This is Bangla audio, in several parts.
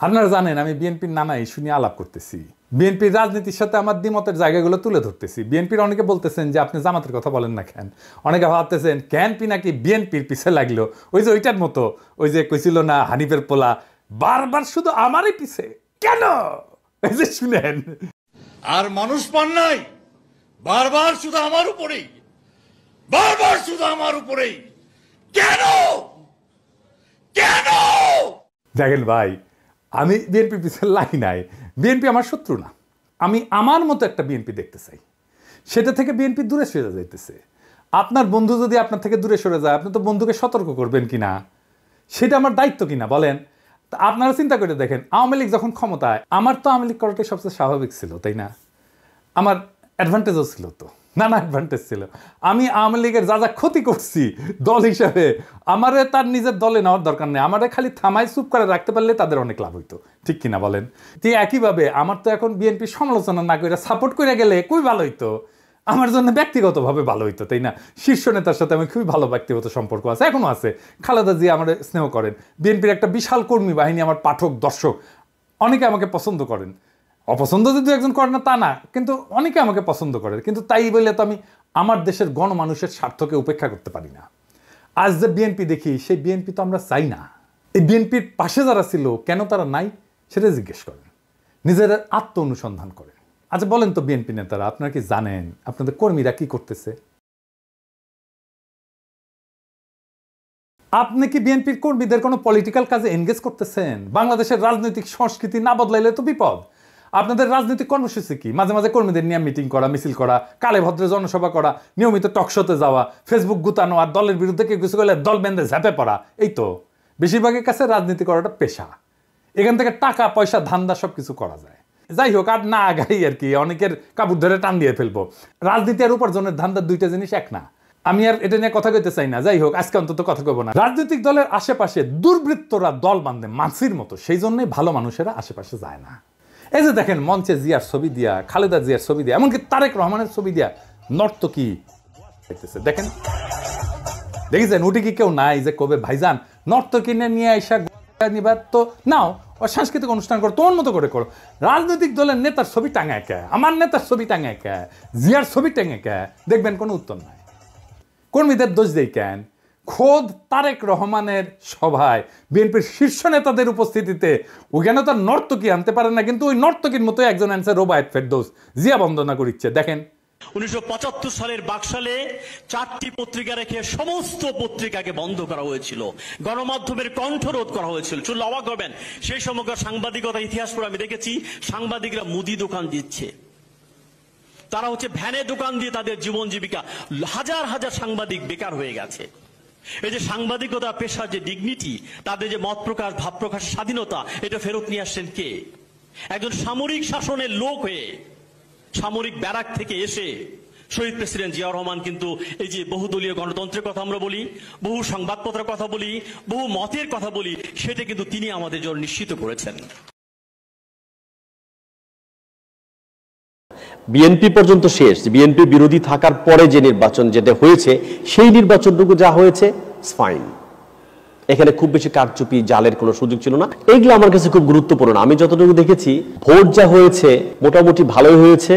আপনারা জানেন আমি বিএনপির নানা ইস্যু নিয়ে আলাপ করতেছি, বিএনপির রাজনীতির সাথে আমার দ্বিমতের জায়গাগুলো তুলে ধরতেছি। বিএনপির অনেকে বলতেছেন যে আপনি জামাতের কথা বলেন না কেন, অনেকে ভাবতেছেন ক্যানপি নাকি বিএনপির পিছে লাগলো, ওই যে ওইটার মতো, ওই যে কইছিল না হানিফের পোলা বারবার শুধু আমারই পিছে কেন, এই যে শুনেন আর মানুষ পান নাই, বারবার শুধু আমার উপরেই, বারবার শুধু আমার উপরেই কেন কেন। দেখেন ভাই, আমি বিএনপি পিছনে লাগি নাই, বিএনপি আমার শত্রু না, আমি আমার মতো একটা বিএনপি দেখতে চাই, সেটা থেকে বিএনপি দূরে সরে যাইতেছে। আপনার বন্ধু যদি আপনার থেকে দূরে সরে যায়, আপনি তো বন্ধুকে সতর্ক করবেন কিনা, সেটা আমার দায়িত্ব কিনা বলেন। তা আপনারা চিন্তা করে দেখেন, আওয়ামী লীগ যখন ক্ষমতায়, আমার তো আওয়ামী লীগ করাটাই সবচেয়ে স্বাভাবিক ছিল, তাই না? আমার অ্যাডভান্টেজও ছিল, তো নানা অ্যাডভান্টেজ ছিল। আমি আওয়ামী লীগের যা যা ক্ষতি করছি দল হিসাবে, আমারে তার নিজের দলে নেওয়ার দরকার নেই, আমারে খালি থামাই চুপ করে রাখতে পারলে তাদের অনেক লাভ হইতো, ঠিক কিনা বলেন? ঠিক একইভাবে আমার তো এখন বিএনপি সমালোচনা না করে সাপোর্ট করে গেলে খুবই ভালো হইতো, আমার জন্য ব্যক্তিগতভাবে ভালো হইতো, তাই না? শীর্ষ নেতার সাথে আমি খুবই ভালো ব্যক্তিগত সম্পর্ক আছে, এখনো আছে। খালেদা জিয়া আমার স্নেহ করেন, বিএনপির একটা বিশাল কর্মী বাহিনী, আমার পাঠক দর্শক অনেকে আমাকে পছন্দ করেন, অপছন্দ যদি একজন করে না তা না, কিন্তু অনেকে আমাকে পছন্দ করে। কিন্তু তাই বলে তো আমি আমার দেশের গণমানুষের স্বার্থকে উপেক্ষা করতে পারি না। আজ যে বিএনপি দেখি, সেই বিএনপি তো আমরা চাই না। এই বিএনপির পাশে যারা ছিল কেন তারা নাই সেটা জিজ্ঞেস করেন, নিজের আত্ম অনুসন্ধান করেন। আচ্ছা বলেন তো বিএনপি নেতারা, আপনারা কি জানেন আপনাদের কর্মীরা কি করতেছে? আপনি কি বিএনপির কর্মীদের কোনো পলিটিক্যাল কাজে এনগেজ করতেছেন? বাংলাদেশের রাজনৈতিক সংস্কৃতি না বদলাইলে তো বিপদ। আপনাদের রাজনৈতিক কর্মসূচি কি? মাঝে মাঝে কর্মীদের নিয়ে মিটিং করা, মিছিল করা, কালে ভদ্রে জনসভা করা, নিয়মিত টকশোতে যাওয়া, ফেসবুক গুতানো, আর দলের বিরুদ্ধে কেউ কিছু করলে দল বেঁধে ঝাঁপে পড়া, এই তো বেশিরভাগের কাছে রাজনীতি করাটা পেশা। এখান থেকে টাকা পয়সা ধান্দা সব কিছু করা যায়। যাই হোক, আর না আগাই আর কি, অনেকের কাপড় ধরে টান দিয়ে ফেলবো। রাজনীতি আর উপার্জনের ধান্দার দুইটা জিনিস এক না, আমি আর এটা নিয়ে কথা কইতে চাই না। যাই হোক, আজকে অন্তত কথা কইব না। রাজনৈতিক দলের আশেপাশে দুর্বৃত্তরা দল বাঁধে মাছির মতো, সেই জন্যই ভালো মানুষেরা আশেপাশে যায় না। এই যে দেখেন, মঞ্চে জিয়ার ছবি দিয়া, খালেদা জিয়ার ছবি দিয়া, এমনকি তারেক রহমানের ছবি দিয়া নর্তকী দেখেন, দেখেছেন? উঠে কি কেউ নাই যে কবে ভাইজান নর্তকী নিয়ে আইসা নিবার তো নাও, সাংস্কৃতিক অনুষ্ঠান করো, তোমার মতো করে করো। রাজনৈতিক দলের নেতার ছবি টাঙায় কে, আমার নেতার ছবি টাঙায় কে, জিয়ার ছবি টাঙে কে, দেখবেন কোনো উত্তর নাই। কর্মীদের দোষ দেই কেন? খোদ তারেক রহমানের সভায় বিএনপির শীর্ষ নেতাদের উপস্থিতিতে ওখানে তার নর্তকী আনতে পারে না, কিন্তু ওই নর্তকীর মতো একজন আনছে রোবায়েত ফেরদৌস, জিয়া বন্দনা করিচ্ছে। দেখেন 1975 সালের বাকশালে 4টি পত্রিকা রেখে সমস্ত পত্রিকাকে বন্ধ করা হয়েছিল, গণমাধ্যমের কণ্ঠরোধ করা হয়েছিল। শুনলে অবাক হবেন, সেই সময়কার সাংবাদিকতার ইতিহাস পড়ে আমি দেখেছি সাংবাদিকরা মুদি দোকান দিচ্ছে, তারা হচ্ছে ভ্যানে দোকান দিয়ে তাদের জীবন জীবিকা, হাজার হাজার সাংবাদিক বেকার হয়ে গেছে। এই যে সাংবাদিকতা পেশার যে ডিগনিটি, তাদের যে মত প্রকাশ ভাব প্রকাশ স্বাধীনতা, এটা ফেরত নিয়ে আসছেন কে? একজন সামরিক শাসনের লোক হয়ে, সামরিক ব্যারাক থেকে এসে শহীদ প্রেসিডেন্ট জিয়াউর রহমান কিন্তু এই যে বহুদলীয় গণতন্ত্রের কথা আমরা বলি, বহু সংবাদপত্রের কথা বলি, বহু মতের কথা বলি, সেটা কিন্তু তিনি আমাদের জন্য নিশ্চিত করেছেন। বিএনপি পর্যন্ত শেষ, বিএনপি বিরোধী থাকার পরে যে নির্বাচন যেটা হয়েছে, সেই নির্বাচনটুকু যা হয়েছে ফাইন, এখানে খুব বেশি কারচুপি জালের কোনো সুযোগ ছিল না। এইগুলো আমার কাছে খুব গুরুত্বপূর্ণ। আমি যতটুকু দেখেছি ভোট যা হয়েছে মোটামুটি ভালোই হয়েছে।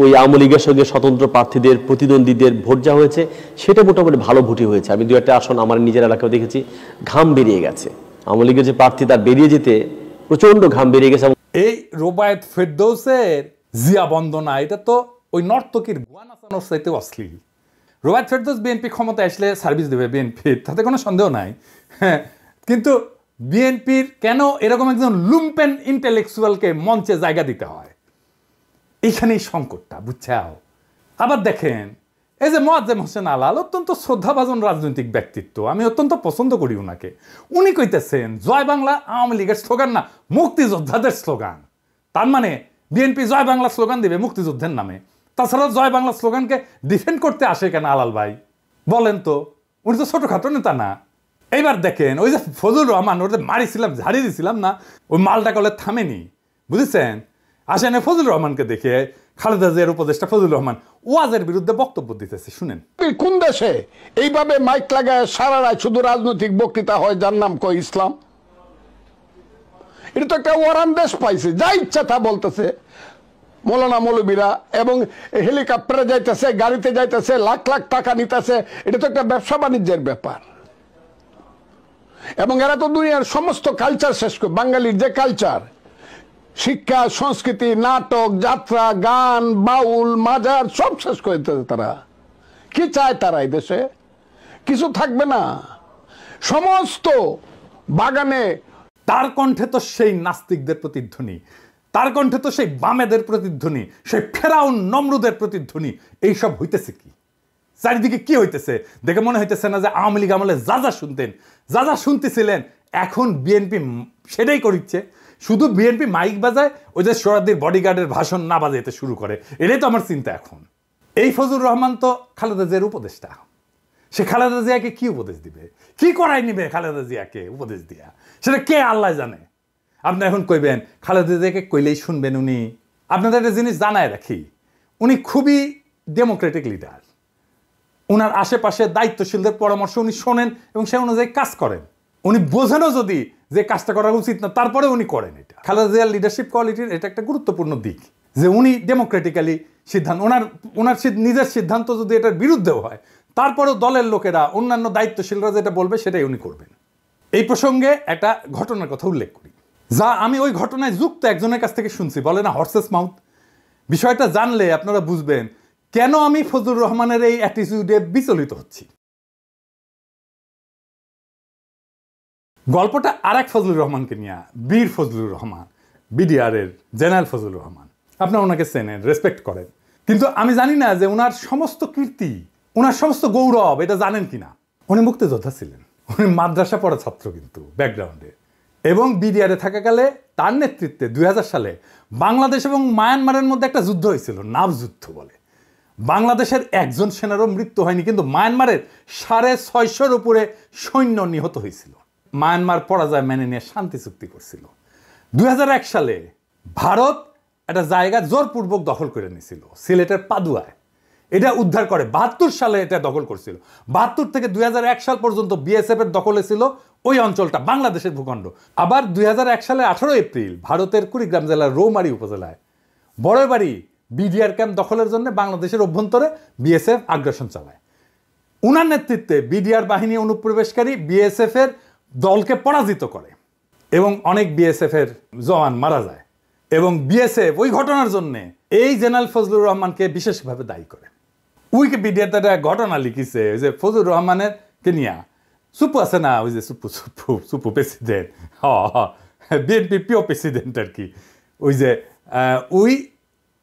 ওই আওয়ামী লীগের সঙ্গে স্বতন্ত্র প্রার্থীদের প্রতিদ্বন্দ্বীদের ভোট যা হয়েছে সেটা মোটামুটি ভালো ভোটই হয়েছে। আমি 2-1টা আসন আমার নিজের এলাকায় দেখেছি ঘাম বেরিয়ে গেছে, আওয়ামী লীগের যে প্রার্থী তার বেরিয়ে যেতে প্রচন্ড ঘাম বেরিয়ে গেছে। এই রোবায়েত ফেরদৌসের জিয়া বন্দনা, এটা তো ওই নর্তকীর গোয়া নাচানোর চাইতে অশ্লীল। রোবায়েত ফেরদৌস বিএনপি ক্ষমতা আসলে সার্ভিস দেবে বিএনপির, তাতে কোনো সন্দেহ নাই। হ্যাঁ, কিন্তু বিএনপির কেন এরকম একজন লুম্পেন ইন্টেলেকচুয়ালকে মঞ্চে জায়গা দিতে হয়, এইখানেই সংকটটা, বুঝছাও? আবার দেখেন, এই যে মোয়াজ্জেম হোসেন আলাল, অত্যন্ত শ্রদ্ধাভাজন রাজনৈতিক ব্যক্তিত্ব, আমি অত্যন্ত পছন্দ করি ওনাকে। উনি কইতেছেন জয় বাংলা আওয়ামী লীগের স্লোগান না, মুক্তিযোদ্ধাদের স্লোগান। তার মানে বিএনপি জয় বাংলা স্লোগান দিবে মুক্তিযুদ্ধের নামে। তাছাড়া জয় বাংলা স্লোগানকে ডিফেন্ড করতে আসে কেন আলাল ভাই, বলেন তো? উনি তো ছোটখাটো নেতা না। এইবার দেখেন, ওই যে ফজলুর রহমান, ওর যে মারিছিলাম, ঝাড়ি দিছিলাম না, ওই মালটা কলে থামেনি, বুঝেছেন? আসেন ফজলুর রহমানকে দেখে, খালেদা জিয়ার উপদেষ্টা ফজলুর রহমান ওয়াজের বিরুদ্ধে বক্তব্য দিতেছে, শুনেন। কোন দেশে এইভাবে মাইক লাগায় সারা রাত শুধু রাজনৈতিক বক্তৃতা হয় যার নাম কয় ইসলাম? এটা তো একটা ওয়ারান দেশ পাইছে, যা ইচ্ছা তা বলতেছে মৌলানা মৌলবীরা, এবং হেলিকপ্টারে যাইতেছে, গাড়িতে যাইতেছে, লাখ লাখ টাকা নিতেছে। এটা তো একটা ব্যবসা বাণিজ্যের ব্যাপার। এবং এরা তো দুনিয়ার সমস্ত কালচার শেষ করে, বাঙালির যে কালচার, শিক্ষা, সংস্কৃতি, নাটক, যাত্রা, গান, বাউল, মাজার সব শেষ করে দিতেছে তারা। কি চায় তারা এই দেশে? কিছু থাকবে না, সমস্ত বাগানে। তার কণ্ঠে তো সেই নাস্তিকদের প্রতিধ্বনি, তার কণ্ঠে তো সেই বামেদের প্রতিধ্বনি, সেই ফেরাউন নমরুদের প্রতিধ্বনি। এইসব হইতেছে কি চারিদিকে? কি হইতেছে দেখে মনে হইতেছে না যে আওয়ামী লীগ আমলে যা যা শুনতেন, যা যা শুনতেছিলেন, এখন বিএনপি সেটাই করিচ্ছে। শুধু বিএনপি মাইক বাজায়, ওই যে সোহরাওয়ার্দীর বডিগার্ডের ভাষণ না বাজাইতে শুরু করে। এটাই তো আমার চিন্তা এখন। এই ফজলুর রহমান তো খালেদা জিয়ার উপদেষ্টা। সে খালেদা জিয়াকে কি উপদেশ দিবে? কি করাই নিবে খালেদা জিয়াকে উপদেশ দিয়া? সেটা কে আল্লাহ জানে। আপনি এখন কইবেন খালেদা জিয়াকে কইলেই শুনবেন উনি? আপনাদের একটা জিনিস জানায় রাখি, উনি খুবই ডেমোক্রেটিক লিডার। ওনার আশেপাশে দায়িত্বশীলদের পরামর্শ উনি শোনেন এবং সে অনুযায়ী কাজ করেন। উনি বোঝেনও যদি যে কাজটা করা উচিত না, তারপরে উনি করেন। এটা খালেদা জিয়ার লিডারশিপ কোয়ালিটির এটা একটা গুরুত্বপূর্ণ দিক, যে উনি ডেমোক্রেটিক্যালি সিদ্ধান্ত, ওনার নিজের সিদ্ধান্ত যদি এটার বিরুদ্ধেও হয়, তারপরেও দলের লোকেরা, অন্যান্য দায়িত্বশীলরা যেটা বলবে সেটাই উনি করবেন। এই প্রসঙ্গে একটা ঘটনার কথা উল্লেখ করি, যা আমি ওই ঘটনায় যুক্ত একজনের কাছ থেকে শুনছি। বলে না হর্সেস মাউথ। বিষয়টা জানলে আপনারা বুঝবেন কেন আমি ফজলুর রহমানের এই অ্যাটিটিউডে বিচলিত হচ্ছি। গল্পটা আরেক ফজলুর রহমানকে নিয়ে, বীর ফজলুর রহমান, বিডিআর এর জেনারেল ফজলুর রহমান। আপনারা ওনাকে চেনেন, রেসপেক্ট করেন, কিন্তু আমি জানি না যে ওনার সমস্ত কীর্তি, ওনার সমস্ত গৌরব এটা জানেন কিনা। উনি মুক্তিযোদ্ধা ছিলেন, উনি মাদ্রাসা পড়া ছাত্র কিন্তু ব্যাকগ্রাউন্ডে, এবং বিডিআরে থাকাকালে তার নেতৃত্বে 2000 সালে বাংলাদেশ এবং মায়ানমারের মধ্যে একটা যুদ্ধ হয়েছিল, নাভ যুদ্ধ বলে। বাংলাদেশের একজন সেনারও মৃত্যু হয়নি, কিন্তু মায়ানমারের 650-র উপরে সৈন্য নিহত হয়েছিল। মায়ানমার পরাজয় মেনে নিয়ে শান্তি চুক্তি করছিল। 2001 সালে ভারত একটা জায়গা জোরপূর্বক দখল করে নিয়েছিল, সিলেটের পাদুয়ায়। এটা উদ্ধার করে 72 সালে এটা দখল করছিল। 72 থেকে 2001 সাল পর্যন্ত বিএসএফ এর দখলে ছিল ওই অঞ্চলটা, বাংলাদেশের ভূখণ্ড। আবার 2001 সালে 18 এপ্রিল ভারতের কুড়িগ্রাম জেলার রৌমারী উপজেলায় বড়বাড়ি বিডিআর ক্যাম্প দখলের জন্য বাংলাদেশের অভ্যন্তরে বিএসএফ আগ্রাসন চালায়। উনার নেতৃত্বে বিডিআর বাহিনী অনুপ্রবেশকারী বিএসএফ এর দলকে পরাজিত করে এবং অনেক বিএসএফ এর জওয়ান মারা যায়। এবং বিএসএফ ওই ঘটনার জন্য এই জেনারেল ফজলুর রহমানকে বিশেষভাবে দায়ী করে। উইকিপিডিয়াতে একটা ঘটনা লিখিছে যে ফজলুর রহমানের কে নিয়া, সুপু আছে না, ওই যে সুপু প্রেসিডেন্ট, বিএনপি পিও প্রেসিডেন্ট আর কি, ওই যে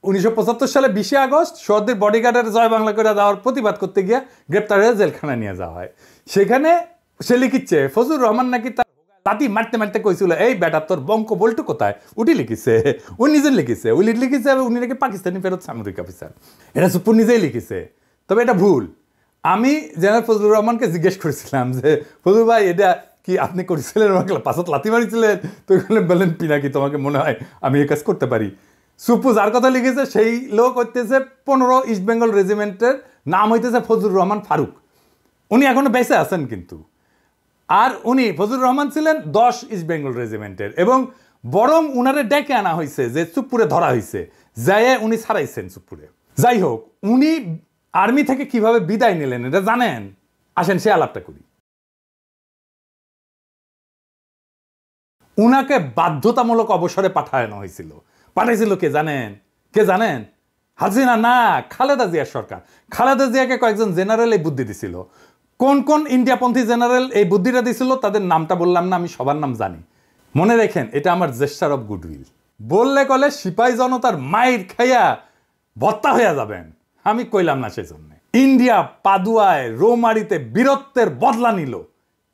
1975 সালে 20 আগস্ট সোহরাওয়ার্দীর বডিগার্ডের জয় বাংলা করে দেওয়ার প্রতিবাদ করতে গিয়ে গ্রেপ্তার হয়ে জেলখানায় নিয়ে যাওয়া হয়। সেখানে সে লিখিচ্ছে ফজলুর রহমান নাকি তার তাঁতি মারতে মারতে কইছিল, এই বেটা তোর বঙ্ক বল্টু কোথায়? উঠি লিখিছে, উনি নিজে লিখিছে, উনি লিখিছে উনি নাকি পাকিস্তানি ফেরত সামরিক অফিসার। এটা সুপুর নিজেই লিখিছে, তবে এটা ভুল। আমি জেনারেল ফজলুর রহমানকে জিজ্ঞেস করেছিলাম যে ফজলুর ভাই এটা কি আপনি করেছিলেন? আমাকে পাশাত লাথি মারিছিলেন? তো বললেন পিনাকি তোমাকে মনে হয় আমি এই কাজ করতে পারি। সুপু যার কথা লিখেছে সেই লোক হইতেছে 15 ইস্ট বেঙ্গল রেজিমেন্টের নাম হইতেছে ফজলুর রহমান ফারুক। উনি এখনো বেঁচে আছেন কিন্তু। আর উনি ফজলুর রহমান ছিলেন 10 ইস্ট বেঙ্গল রেজিমেন্টের, এবং বরং উনারে ডেকে আনা হয়েছে যে চুপপুরে ধরা হয়েছে, যাইয়ে উনি ছাড়াইছেন চুপপুরে। যাই হোক, উনি আর্মি থেকে কিভাবে বিদায় নিলেন এটা জানেন? আসেন সে আলাপটা করি। উনাকে বাধ্যতামূলক অবসরে পাঠানো হয়েছিল। পাঠাইছিল কে জানেন? কে জানেন? হাসিনা না, খালেদা জিয়ার সরকার। খালেদা জিয়াকে কয়েকজন জেনারেল এই বুদ্ধি দিছিল। কোন কোন ইন্ডিয়াপন্থী জেনারেল এই বুদ্ধিটা দিছিল তাদের নামটা বললাম না, আমি সবার নাম জানি। মনে রেখেন, এটা আমার জেস্টার অফ গুডউইল। বললে কলে সিপাহী জনতার মাইর খাইয়া ভত্তা হইয়া যাবেন, আমি কইলাম না সেই জন্য। ইন্ডিয়া পাদুয়ায় রৌমারিতে বীরত্বের বদলা নিল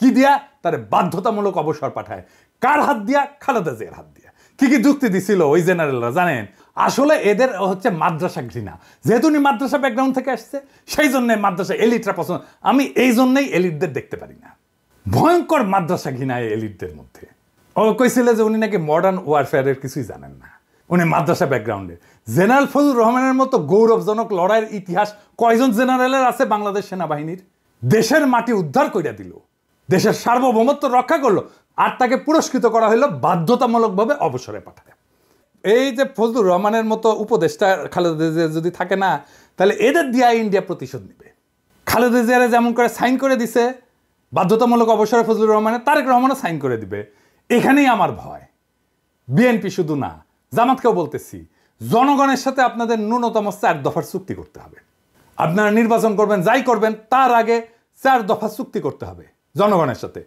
কি দিয়া? তারে বাধ্যতামূলক অবসর পাঠায়। কার হাত দিয়া? খালেদা জিয়ার হাত দিয়া। কি কি যুক্তি দিছিল ওই জেনারেলরা জানেন? আসলে এদের হচ্ছে মাদ্রাসা ঘৃণা। যেহেতু উনি মাদ্রাসা ব্যাকগ্রাউন্ড থেকে আসছে, সেই জন্য মাদ্রাসা এলিটরা পছন্দ। আমি এই জন্যই এলিটদের দেখতে পারি না। ভয়ঙ্কর মাদ্রাসা ঘৃণা এই এলিটদের মধ্যে। ও কইছিল যে উনি নাকি মডার্ন ওয়ারফেয়ারের কিছুই জানেন না, উনি মাদ্রাসা ব্যাকগ্রাউন্ডে। জেনারেল ফজলুর রহমানের মতো গৌরবজনক লড়াইয়ের ইতিহাস কয়জন জেনারেলের আছে বাংলাদেশ সেনাবাহিনীর? দেশের মাটি উদ্ধার কইরা দিল, দেশের সার্বভৌমত্ব রক্ষা করলো, আর তাকে পুরস্কৃত করা হলো বাধ্যতামূলকভাবে অবসরে পাঠায়। এই যে ফজলুর রহমানের মতো উপদেষ্টা খালেদা জিয়া যদি থাকে না, তাহলে এদের দিয়ে ইন্ডিয়া প্রতিশোধ নেবে। খালেদা জিয়ারে যেমন করে সাইন করে দিছে বাধ্যতামূলক অবসরে ফজলুর রহমানের, তারেক রহমানও সাইন করে দিবে। এখানেই আমার ভয়। বিএনপি শুধু না, জামাতকেও বলতেছি, জনগণের সাথে আপনাদের ন্যূনতম 4 দফার চুক্তি করতে হবে। আপনারা নির্বাচন করবেন, যাই করবেন, তার আগে 4 দফা চুক্তি করতে হবে জনগণের সাথে।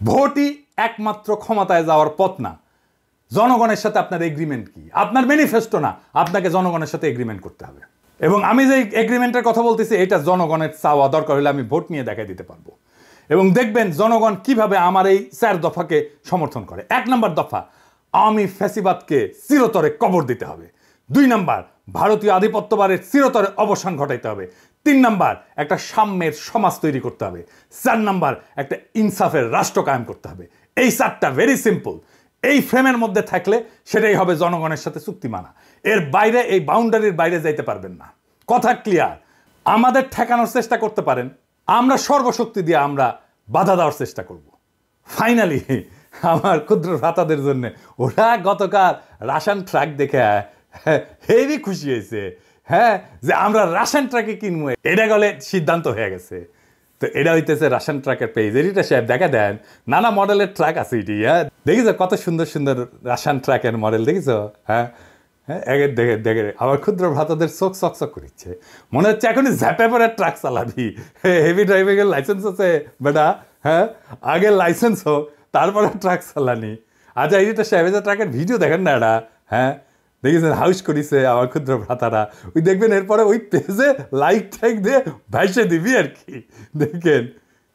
ভোটই একমাত্র ক্ষমতায় যাওয়ার পথ না। জনগণের সাথে আপনার এগ্রিমেন্ট কি? আপনার ম্যানিফেস্টো না, আপনাকে জনগণের সাথে এগ্রিমেন্ট করতে হবে। এবং আমি যে এগ্রিমেন্টের কথা বলতেছি, এটা জনগণের চাওয়া, দরকার হলে আমি ভোট নিয়ে দেখাই দিতে পারবো। এবং দেখবেন জনগণ কিভাবে আমার এই 4 দফাকে সমর্থন করে। 1 নম্বর দফা, আওয়ামী ফ্যাসিবাদকে চিরতরে কবর দিতে হবে। 2 নম্বর, ভারতীয় আধিপত্যবাদের চিরতরে অবসান ঘটাইতে হবে। 3 নম্বর, একটা সাম্যের সমাজ তৈরি করতে হবে। 4 নম্বর, একটা ইনসাফের রাষ্ট্র কায়েম করতে হবে। এই 4টা ভেরি সিম্পল। এই ফ্রেমের মধ্যে থাকলে সেটাই হবে জনগণের সাথে চুক্তি মানা। এর বাইরে, এই বাউন্ডারির বাইরে যাইতে পারবেন না। কথা ক্লিয়ার? আমাদের ঠেকানোর চেষ্টা করতে পারেন, আমরা সর্বশক্তি দিয়ে আমরা বাধা দেওয়ার চেষ্টা করব। ফাইনালি আমার ক্ষুদ্র ভ্রাতাদের জন্য ওরা গতকাল রাশন ট্রাক দেখে হেভি খুশি হয়েছে। হ্যাঁ, যে আমরা রাশন ট্রাকে কিনবো, এটা গেলে সিদ্ধান্ত হয়ে গেছে। তো এটা হইতেছে রাশন ট্রাকের পেজ। এটা সাহেব দেখা দেন, নানা মডেলের ট্রাক আছে এটি। হ্যাঁ, দেখিস কত সুন্দর সুন্দর রাশন ট্রাকের মডেল, দেখিস? হ্যাঁ হ্যাঁ, দেখে দেখে আমার ক্ষুদ্র ভ্রাতাদের চোখ চকচক করিচ্ছে। মনে হচ্ছে এখনই ঝ্যাপে পরে ট্রাক চালাবি। হেভি ড্রাইভিং এর লাইসেন্স আছে বেটা? হ্যাঁ, আগে লাইসেন্স হোক, তারপরে ট্রাক চালানি। আচ্ছা, এইটা সাহেব ট্রাকের ভিডিও দেখেন না এটা? হ্যাঁ, দেখেছেন? হাউস করিছে আমার ক্ষুদ্র ভ্রাতারা। ওই দেখবেন এরপরে ওই পেজে লাইক টাইক দিয়ে ভাইসে দিবি আর কি। দেখেন,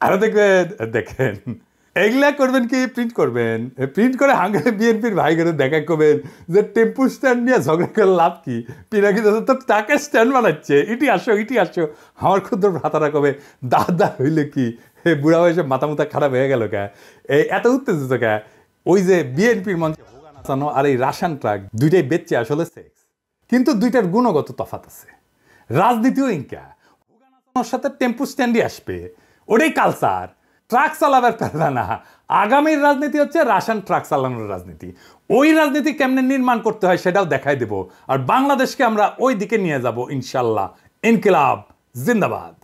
আরো দেখবেন, দেখেন এগুলা করবেন কি? প্রিন্ট করবেন, প্রিন্ট করে হাঙ্গারে বিএনপির ভাই করে দেখা করবেন যে টেম্পু স্ট্যান্ড নিয়ে ঝগড়া করে লাভ কি? পিনাকি তো টাকা স্ট্যান্ড বানাচ্ছে, ইটি আসো ইটি আসো। আমার ক্ষুদ্র ভ্রাতারা কবে দাদা হইলে কি বুড়া বয়সে মাথা মুথা খারাপ হয়ে গেল কে? এই এত উত্তেজিত কে? ওই যে বিএনপির মঞ্চে নাচানো আর এই রাশন ট্রাক, দুইটাই বেচছে আসলে সেক্স। কিন্তু দুইটার গুণগত তফাৎ আছে। রাজনীতিও ইনকা নাচানোর সাথে টেম্পু স্ট্যান্ডই আসবে, ওটাই কালচার। ট্রাক চালাবার পারবে না। আগামীর রাজনীতি হচ্ছে রাশন ট্রাক চালানোর রাজনীতি। ওই রাজনীতি কেমনে নির্মাণ করতে হয় সেটাও দেখাই দেব। আর বাংলাদেশকে আমরা ওই দিকে নিয়ে যাব ইনশাল্লাহ। ইনকিলাব জিন্দাবাদ।